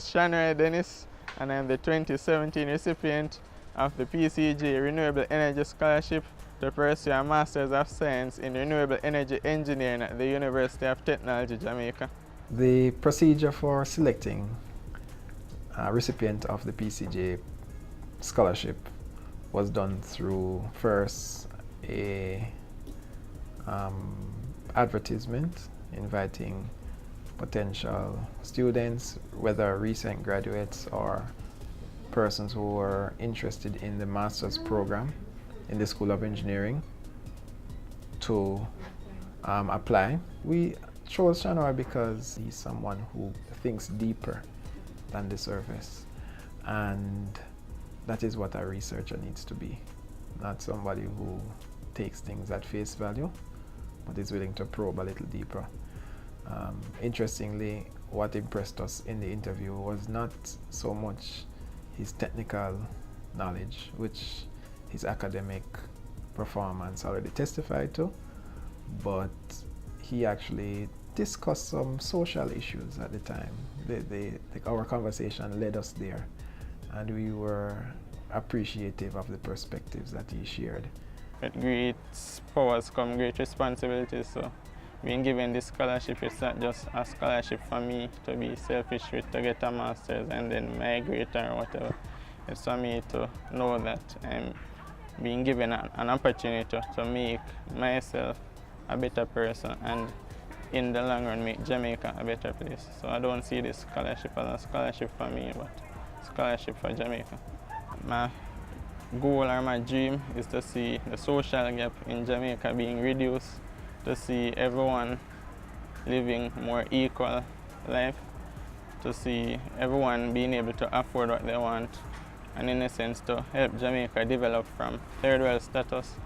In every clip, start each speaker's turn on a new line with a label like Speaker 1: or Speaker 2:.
Speaker 1: is Shanroy Dennis, and I am the 2017 recipient of the PCG Renewable Energy Scholarship to pursue a Masters of Science in Renewable Energy Engineering at the University of Technology, Jamaica.
Speaker 2: The procedure for selecting a recipient of the PCG scholarship was done through first a advertisement inviting potential students, whether recent graduates or persons who were interested in the master's program in the School of Engineering, to apply. We chose Shanroy because he's someone who thinks deeper than the surface, and that is what a researcher needs to be. Not somebody who takes things at face value, but is willing to probe a little deeper. Interestingly, what impressed us in the interview was not so much his technical knowledge, which his academic performance already testified to, but he actually discussed some social issues at the time. Our conversation led us there, and we were appreciative of the perspectives that he shared.
Speaker 1: With great powers come great responsibilities, so being given this scholarship, it's not just a scholarship for me to be selfish with, to get a master's and then migrate or whatever. It's for me to know that I'm being given an opportunity to make myself a better person and in the long run make Jamaica a better place. So I don't see this scholarship as a scholarship for me, but a scholarship for Jamaica. My goal or my dream is to see the social gap in Jamaica being reduced, to see everyone living more equal life, to see everyone being able to afford what they want, and in a sense to help Jamaica develop from third world status.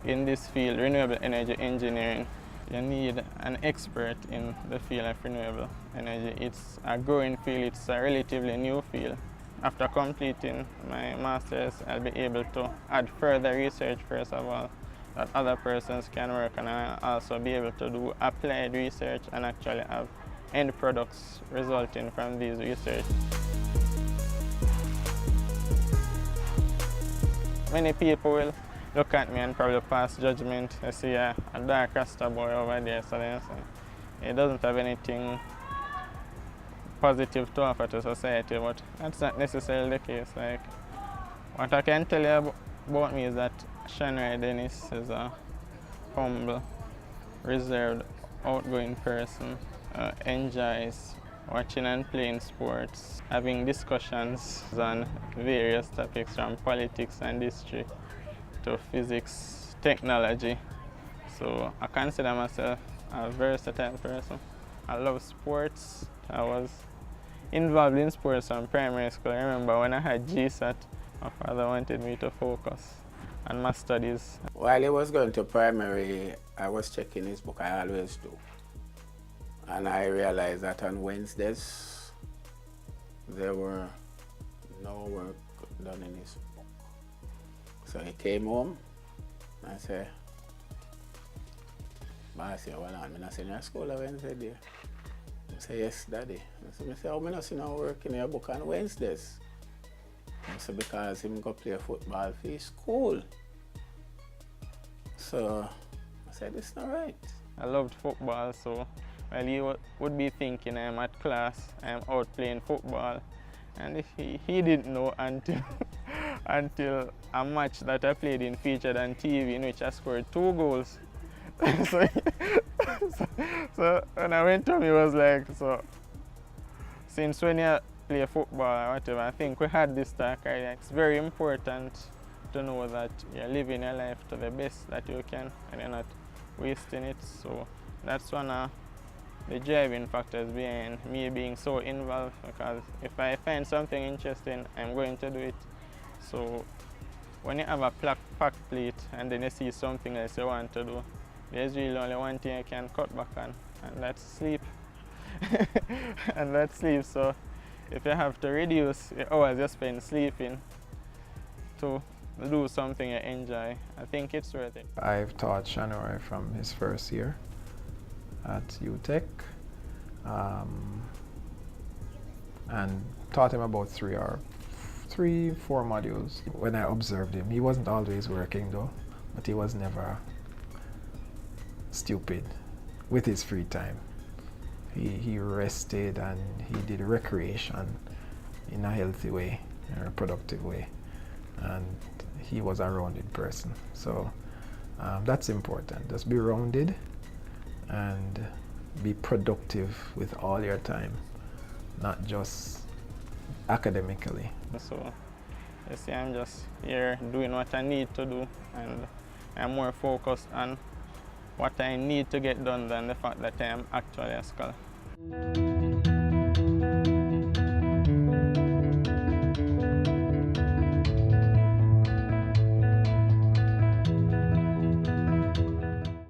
Speaker 1: In this field, renewable energy engineering, you need an expert in the field of renewable energy. It's a growing field, it's a relatively new field. After completing my master's, I'll be able to add further research first of all, that other persons can work, and I'll also be able to do applied research and actually have end products resulting from these research. Many people will look at me and probably pass judgment. They see a dark Rasta boy over there, so they say it doesn't have anything positive to offer to society, but that's not necessarily the case. Like, what I can tell you about me is that Shanroy Dennis is a humble, reserved, outgoing person, enjoys watching and playing sports, having discussions on various topics from politics and history to physics, technology. So I consider myself a versatile person. I love sports. I was involved in sports from primary school. I remember when I had GSAT, my father wanted me to focus on my studies.
Speaker 3: While he was going to primary, I was checking his book, I always do. And I realized that on Wednesdays, there were no work done in his book. So he came home and said, "I said, well, I'm not in your school on Wednesday, dear." I said, "Yes, Daddy." I said, "I'm not seeing no work in your book on Wednesdays." I said, "Because him go play football for his school." So I said, "It's not right."
Speaker 1: I loved football, so while he would be thinking I'm at class, I'm out playing football, and he didn't know until until a match that I played in featured on TV in which I scored 2 goals. so when I went to him, he was like, "So since when you play football or whatever," I think we had this talk, right? It's very important to know that you're living your life to the best that you can and you're not wasting it. So that's one of the driving factors behind me being so involved, because if I find something interesting, I'm going to do it. So when you have a packed plate and then you see something else you want to do, there's really only one thing you can cut back on, and that's sleep. And that's sleep. So if you have to reduce the hours you spend sleeping to do something you enjoy, I think it's worth it.
Speaker 2: I've taught Shanroy from his first year at UTech. and taught him about 4 modules. When I observed him, he wasn't always working though, but he was never stupid with his free time. He rested and he did recreation in a healthy way, in a productive way, and he was a rounded person. So that's important. Just be rounded and be productive with all your time, not just academically.
Speaker 1: So you see, I'm just here doing what I need to do, and I'm more focused on what I need to get done than the fact that I am actually a scholar.